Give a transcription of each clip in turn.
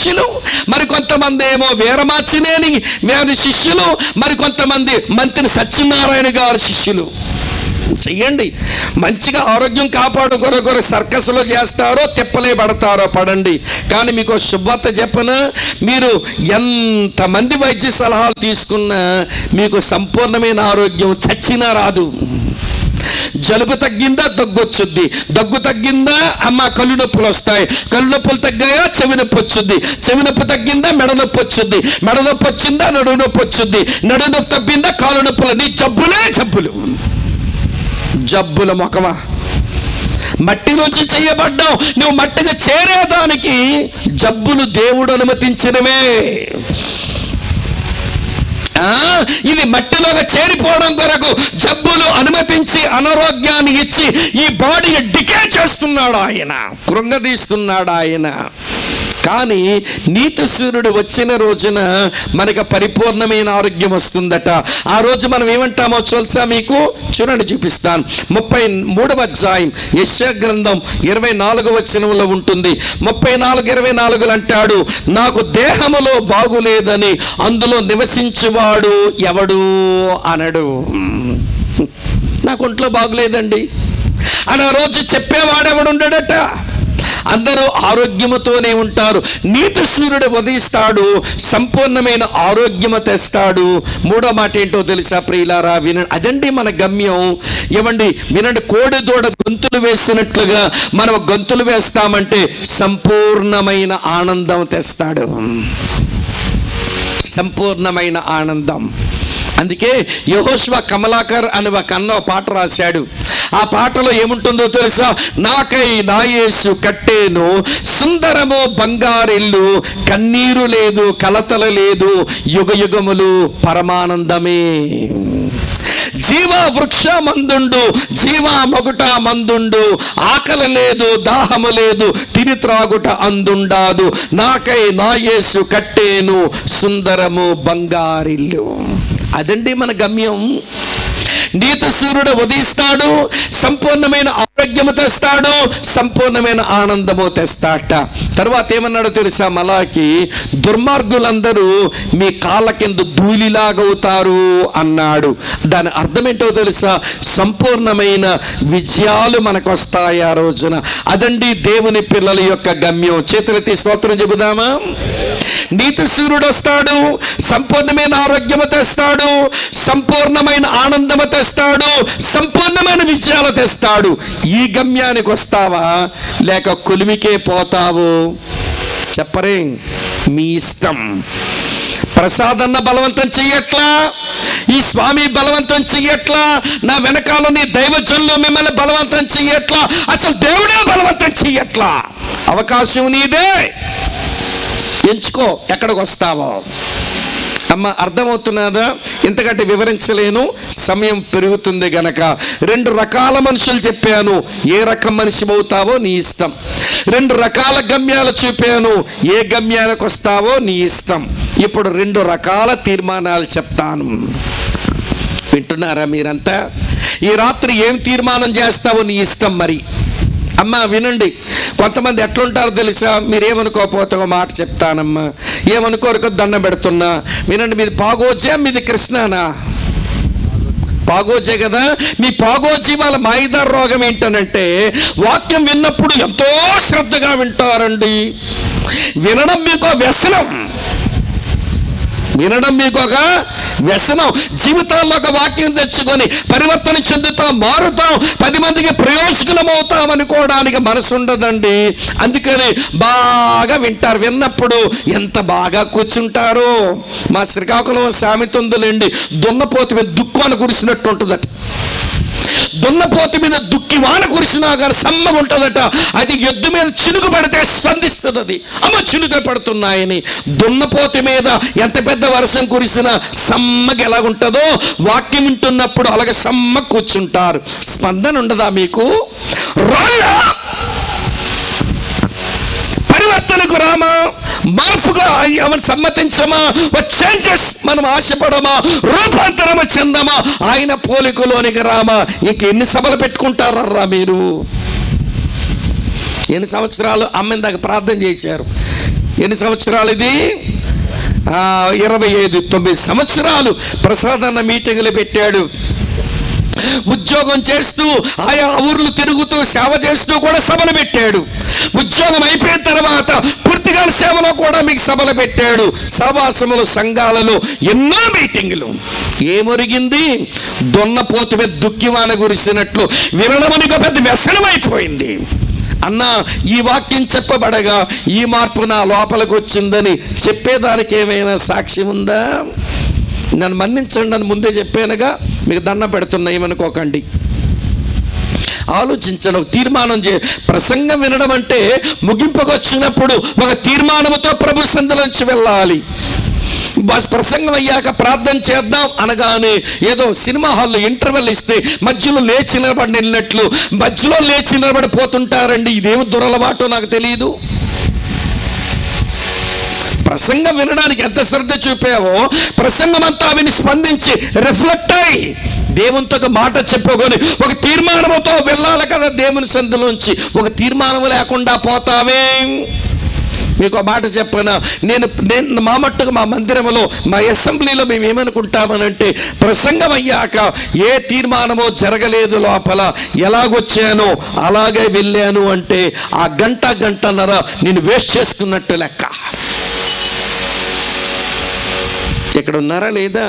శిష్యులు, మరికొంతమంది ఏమో వీరమాచినేని వారి శిష్యులు, మరికొంతమంది మంత్రి సత్యనారాయణ గారి శిష్యులు. చెయ్యండి, మంచిగా ఆరోగ్యం కాపాడుకొరకు సర్కస్లో చేస్తారో తిప్పలే పడతారో పడండి. కానీ మీకు శుభ్రత చెప్పను, మీరు ఎంతమంది వైద్య సలహాలు తీసుకున్నా మీకు సంపూర్ణమైన ఆరోగ్యం చచ్చినా రాదు. జలుబు తగ్గిందా దగ్గొచ్చుద్ది, దగ్గు తగ్గిందా అమ్మ కళ్ళు నొప్పులు వస్తాయి, కళ్ళు నొప్పులు తగ్గాయా చెవి నొప్పి వచ్చుద్ది, చెవి నొప్పి తగ్గిందా మెడ నొప్పి వచ్చుద్ది, మెడ నొప్పి వచ్చిందా నడుము నొప్పి వచ్చుద్ది, నడు నొప్పి తగ్గిందా కాలు నొప్పులు. నీ జబ్బులే జబ్బులు, జబ్బుల ముఖమా. మట్టి నుంచి చేయబడ్డావు, నువ్వు మట్టిగా చేరేదానికి జబ్బులు దేవుడు అనుమతించినవే. ఇది మట్టిలోగా చేరిపోవడం కొరకు జబ్బులు అనుమతించి అనారోగ్యాన్ని ఇచ్చి ఈ బాడీని డికే చేస్తున్నాడు ఆయన, కృంగదీస్తున్నాడు ఆయన. కానీ నీతి సూర్యుడు వచ్చిన రోజున మనకు పరిపూర్ణమైన ఆరోగ్యం వస్తుందట. ఆ రోజు మనం ఏమంటామో తెలుసా మీకు? చూడండి, చూపిస్తాను. 33వ అధ్యాయం యెషయా గ్రంథం 24వ వచనంలో ఉంటుంది. 34:24 అంటాడు, నాకు దేహములో బాగులేదని అందులో నివసించువాడు ఎవడు అనడు. నాకు ఒంట్లో బాగులేదండి అని ఆ రోజు చెప్పేవాడెవడుండడట. అందరూ ఆరోగ్యముతోనే ఉంటారు. నీతి సూర్యుడు ఉదయిస్తాడు, సంపూర్ణమైన ఆరోగ్యము తెస్తాడు. మూడో మాట ఏంటో తెలుసా ప్రియులారా? వినండి, అదండి మన గమ్యం. ఏమండి వినండి, కోడి దూడ గొంతులు వేసినట్లుగా మనం గొంతులు వేస్తామంటే సంపూర్ణమైన ఆనందం తెస్తాడు, సంపూర్ణమైన ఆనందం. అందుకే యెహోషువ కమలాకర్ అని ఒక అన్న పాట రాశాడు. ఆ పాటలో ఏముంటుందో తెలుసా? నాకై నా యేసు కట్టేను సుందరము బంగారిల్లు, కన్నీరు లేదు కలతల లేదు, యుగ యుగములు పరమానందమే. జీవ వృక్ష మందుండు, జీవ మొగుట మందుండు, ఆకలి లేదు దాహము లేదు, తిని త్రాగుట అందుండాదు, నాకై నా యేసు కట్టేను సుందరము బంగారిల్లు. అదండి మన గమ్యం. నీతి సూర్యుడు ఉదయిస్తాడు, సంపూర్ణమైన ఆరోగ్యము తెస్తాడు, సంపూర్ణమైన ఆనందము తెస్తాట. తర్వాత ఏమన్నాడో తెలుసా మలాకి? దుర్మార్గులందరూ మీ కాళ్ళ కింద ధూళిలాగవుతారు అన్నాడు. దాని అర్థం ఏంటో తెలుసా? సంపూర్ణమైన విజయాలు మనకు వస్తాయి ఆ రోజున. అదండి దేవుని పిల్లల యొక్క గమ్యం. చేతులెత్తి స్తోత్రం చెబుదామా? నీతి సూర్యుడు వస్తాడు, సంపూర్ణమైన ఆరోగ్యము తెస్తాడు, సంపూర్ణమైన ఆనందము తెస్తాడు, సంపూర్ణమైన విజయాలు తెస్తాడు. ఈ గమ్యానికి వస్తావా లేక కొలిమికే పోతావు? చెప్పరే, మీ ఇష్టం. ప్రసాదన్న బలవంతం చెయ్యట్లా, ఈ స్వామి బలవంతం చెయ్యట్లా, నా వెనకాల నీ దైవజనులు మిమ్మల్ని బలవంతం చెయ్యట్లా, అసలు దేవుడే బలవంతం చెయ్యట్లా. అవకాశం నీదే, ఎంచుకో ఎక్కడికి వస్తావో. అమ్మ అర్థమవుతున్నదా? ఇంతకంటే వివరించలేను, సమయం పెరుగుతుంది గనక. 2 రకాల మనుషులు చెప్పాను, ఏ రకం మనిషి అవుతావో నీ ఇష్టం. 2 రకాల గమ్యాలు చూపాను, ఏ గమ్యానికి వస్తావో నీ ఇష్టం. ఇప్పుడు 2 రకాల తీర్మానాలు చెప్తాను, వింటున్నారా మీరంతా? ఈ రాత్రి ఏం తీర్మానం చేస్తావో నీ ఇష్టం. మరి అమ్మ వినండి, కొంతమంది ఎట్లుంటారో తెలుసా? మీరేమనుకోకపోతే ఒక మాట చెప్తానమ్మా, ఏమనుకోరుకో దండం పెడుతున్నా. వినండి, మీది పాగోజే, మీది కృష్ణానా? పాగోజే కదా. మీ పాగోజీ వాళ్ళ మాయిదార్ రోగం ఏంటనంటే వాక్యం విన్నప్పుడు ఎంతో శ్రద్ధగా వింటారండి. వినడం మీకు వ్యసనం, వినడం మీకు ఒక వ్యసనం. జీవితాల్లో ఒక వాక్యం తెచ్చుకొని పరివర్తన చెందుతాం, మారుతాం, 10 మందికి ప్రయోజనం అవుతాం అనుకోవడానికి మనసు ఉండదండి. అందుకని బాగా వింటారు. విన్నప్పుడు ఎంత బాగా కూర్చుంటారో. మా శ్రీకాకుళం సామెత ఉందిలేండి, దున్నపోతు మీద దుఃఖాన్ని కురిసినట్టు ఉంటుందట. దున్నపోతు మీద దుక్కి వాన కురిసినా కానీ సమ్మగా ఉంటుందట. అది ఎద్దు మీద చినుకు పడితే స్పందిస్తుంది. అది అమ్మ చినుకులు పడుతున్నాయని. దున్నపోతు మీద ఎంత పెద్ద వర్షం కురిసినా సమ్మగా ఎలాగుంటుందో వాక్యం వింటున్నప్పుడు అలాగే సమ్మగా కూర్చుంటారు. స్పందన ఉండదా మీకు? రాళ్ళ పరివర్తనకు రామా, మార్పుగా సమ్మతించమా, చేంజెస్ మనం ఆశపడమా, రూపాంతరము చెందమా, ఆయన పోలికలోనికి రామా. ఇంకెన్ని సభలు పెట్టుకుంటారా మీరు? ఎన్ని సంవత్సరాలు అమ్మ ఇందాక ప్రార్థన చేశారు, ఎన్ని సంవత్సరాలు ఇది? 9 సంవత్సరాలు ప్రసాదన్న మీటింగులు పెట్టాడు. ఉద్యోగం చేస్తూ ఆయా ఊర్లు తిరుగుతూ సేవ చేస్తూ కూడా సభలు పెట్టాడు. ఉద్యోగం అయిపోయిన తర్వాత పూర్తిగా సేవలో కూడా మీకు సభలు పెట్టాడు. సభాసములు, సంఘాలలో ఎన్నో మీటింగులు. ఏమొరిగింది? దొన్నపోతు మీద దుక్కివాన కురిసినట్లు వినడమనిగా పెద్ద వ్యసనం అయిపోయింది. అన్న, ఈ వాక్యం చెప్పబడగా ఈ మార్పు నా లోపలికి వచ్చిందని చెప్పేదానికి ఏమైనా సాక్ష్యం ఉందా? నన్ను మన్నించండి అని ముందే చెప్పానుగా, మీకు దండం పెడుతున్నా, ఏమనుకోకండి. ఆలోచించండి, ఒక తీర్మానం ప్రసంగం వినడం అంటే ముగింపుకు వచ్చినప్పుడు ఒక తీర్మానంతో ప్రభు సందులోంచి వెళ్ళాలి. ప్రసంగం అయ్యాక ప్రార్థన చేద్దాం అనగానే ఏదో సినిమా హాల్లో ఇంటర్వెల్ ఇస్తే మధ్యలో లేచి నిలబడి వెళ్ళినట్లు మధ్యలో లేచి నిలబడిపోతుంటారండి. ఇదేమి దురలవాటో నాకు తెలియదు. ప్రసంగం వినడానికి ఎంత శ్రద్ధ చూపావో ప్రసంగం అంతా విని స్పందించి రిఫ్లెక్ట్ అయ్యి దేవునితో ఒక మాట చెప్పుకొని ఒక తీర్మానంతో వెళ్ళాలి కదా దేవుని సందులోంచి. ఒక తీర్మానం లేకుండా పోతావే. మీకు ఒక మాట చెప్పనా, నేను మా మట్టుకు మా మందిరంలో, మా అసెంబ్లీలో మేము ఏమనుకుంటామనంటే, ప్రసంగం అయ్యాక ఏ తీర్మానమో జరగలేదు, లోపల ఎలాగొచ్చానో అలాగే వెళ్ళాను అంటే ఆ గంటన్నర నేను వేస్ట్ చేసుకున్నట్టు లెక్క. ఇక్కడ ఉన్నారా లేదా?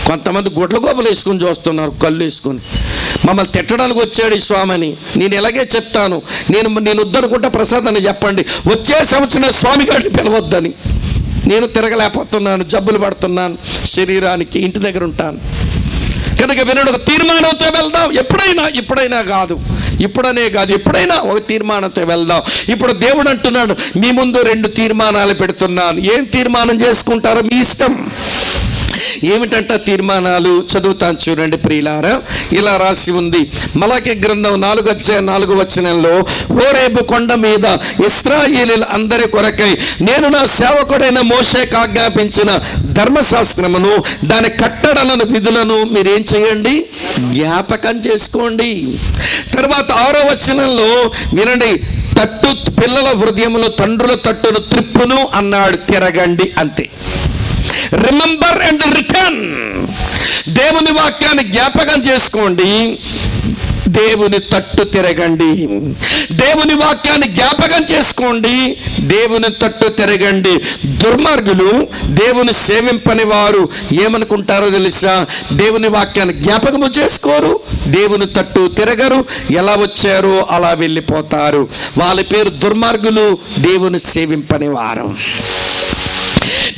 కొంతమంది గుడ్ల గోపలు వేసుకొని చూస్తున్నారు, కళ్ళు వేసుకొని. మమ్మల్ని తిట్టడానికి వచ్చాడు ఈ స్వామిని. నేను ఎలాగే చెప్తాను, నేను వద్దనుకుంటా ప్రసాదాన్ని చెప్పండి, వచ్చే సంవత్సరం స్వామి గారిని పిలవద్దని. నేను తిరగలేకపోతున్నాను, జబ్బులు పడుతున్నాను శరీరానికి, ఇంటి దగ్గర ఉంటాను కనుక వినడు. ఒక తీర్మానంతో వెళ్దాం. ఎప్పుడైనా కాదు, ఇప్పుడనే కాదు, ఎప్పుడైనా ఒక తీర్మానంతో వెళ్దాం. ఇప్పుడు దేవుడు అంటున్నాడు, మీ ముందు 2 తీర్మానాలు పెడుతున్నాను. ఏం తీర్మానం చేసుకుంటారో మీ ఇష్టం. ఏమిటంట తీర్మానాలు? చదువుతాను చూడండి ప్రియులారా. ఇలా రాసి ఉంది మలాకి గ్రంథం 4:4 హోరేబు కొండ మీద ఇశ్రాయేలీయుల అందరి కొరకై నేను నా సేవకుడైన మోషేకు ఆజ్ఞాపించిన ధర్మశాస్త్రమును, దాని కట్టడలను, విధులను మీరేం చేయండి? జ్ఞాపకం చేసుకోండి. తర్వాత 6వ వచనంలో వినండి, తట్టు పిల్లల హృదయములు తండ్రుల తట్టును త్రిప్పును అన్నాడు. తిరగండి అంతే. Remember and return. దేవుని వాక్యాన్ని జ్ఞాపకం చేసుకోండి, దేవుని తట్టు తిరగండి. దేవుని వాక్యాన్ని జ్ఞాపకం చేసుకోండి, దేవుని తట్టు తిరగండి. దుర్మార్గులు, దేవుని సేవింపని వారు ఏమనుకుంటారో తెలుసా? దేవుని వాక్యాన్ని జ్ఞాపకము చేసుకోరు, దేవుని తట్టు తిరగరు, ఎలా వచ్చారో అలా వెళ్ళిపోతారు. వాళ్ళ పేరు దుర్మార్గులు, దేవుని సేవింపని వారు.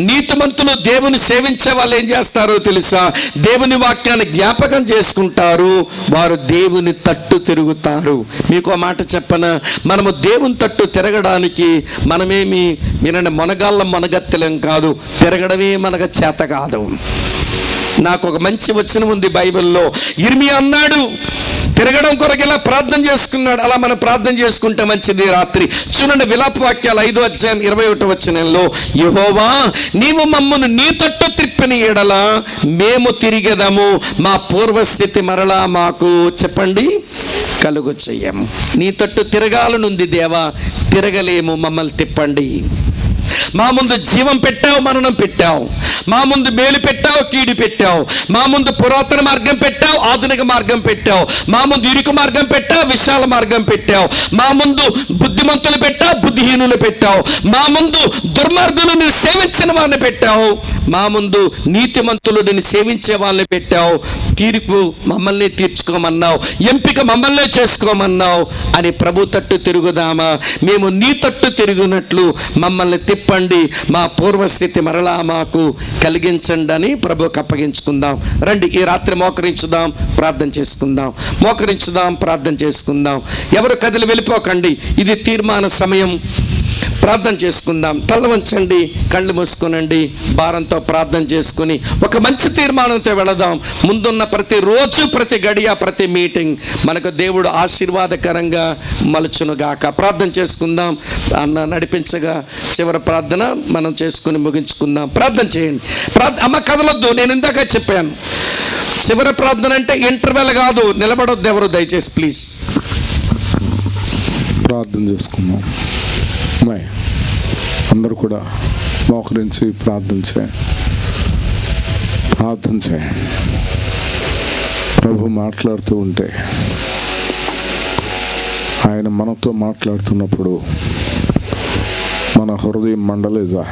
నీతిమంతులు, దేవుని సేవించే వాళ్ళు ఏం చేస్తారో తెలుసా? దేవుని వాక్యాన్ని జ్ఞాపకం చేసుకుంటారు, వారు దేవుని తట్టు తిరుగుతారు. మీకు మాట చెప్పనా, మనము దేవుని తట్టు తిరగడానికి మనమేమి వినండి మొనగత్తెలం కాదు, తిరగడమే మనకు చేత కాదు. నాకు ఒక మంచి వచనం ఉంది బైబిల్లో. ఇర్మియా అన్నాడు, తిరగడం కొరకు ఇలా ప్రార్థన చేసుకున్నాడు. అలా మనం ప్రార్థన చేసుకుంటే మంచిది. రాత్రి చూడండి, విలాప వాక్యాలు 5:21 యెహోవా, నీవు మమ్మను నీ తట్టు త్రిప్పిన ఎడల మేము తిరిగెదము, మా పూర్వస్థితి మరలా మాకు చెప్పండి కలుగు చెయ్యము. నీ తట్టు తిరగాలనుంది దేవా, తిరగలేము, మమ్మల్ని తిప్పండి. మా ముందు జీవం పెట్టావు, మరణం పెట్టావు. మా ముందు మేలు పెట్టావు, కీడు పెట్టావు. మా ముందు పురాతన మార్గం పెట్టావు, ఆధునిక మార్గం పెట్టావు. మా ముందు ఇరుకు మార్గం పెట్టావు, విశాల మార్గం పెట్టావు. మా ముందు బుద్ధిమంతులు పెట్టావు, బుద్ధిహీనులు పెట్టావు. మా ముందు దుర్మార్గులు నేను సేవించిన వారిని పెట్టావు, మా ముందు నీతిమంతులు నేను సేవించే వాళ్ళని పెట్టావు. తీర్పు మమ్మల్ని తీర్చుకోమన్నావు, ఎంపిక మమ్మల్ని చేసుకోమన్నావు అని ప్రభు తట్టు తిరుగుదామా? మేము నీ తట్టు తిరుగునట్లు మమ్మల్ని తిప్పండి, మా పూర్వస్థితి మరలా మాకు కలిగించండి అని ప్రభువుకు అప్పగించుకుందాం. రండి, ఈ రాత్రి మోకరించుదాం, ప్రార్థన చేసుకుందాం. మోకరించుదాం, ప్రార్థన చేసుకుందాం. ఎవరు కదిలి వెళ్ళిపోకండి, ఇది తీర్మాన సమయం. ప్రార్థన చేసుకుందాం. తల వంచండి, కళ్ళు మూసుకునండి. భారంతో ప్రార్థన చేసుకుని ఒక మంచి తీర్మానంతో వెళదాం. ముందున్న ప్రతి రోజు, ప్రతి గడియ, ప్రతి మీటింగ్ మనకు దేవుడు ఆశీర్వాదకరంగా మలుచునుగాక. ప్రార్థన చేసుకుందాం. అన్న నడిపించగా చివరి ప్రార్థన మనం చేసుకుని ముగించుకుందాం. ప్రార్థన చేయండి. అమ్మ కదలొద్దు, నేను ఇందాక చెప్పాను, చివరి ప్రార్థన అంటే ఇంటర్వెల్ కాదు. నిలబడొద్దు ఎవరు, దయచేసి ప్లీజ్. ప్రార్థన చేసుకుందాం. అందరూ కూడా మోకరించి ప్రార్థన చేయండి. ప్రభు మాట్లాడుతూ ఉంటే, ఆయన మనతో మాట్లాడుతున్నప్పుడు మన హృదయం మండలేదా?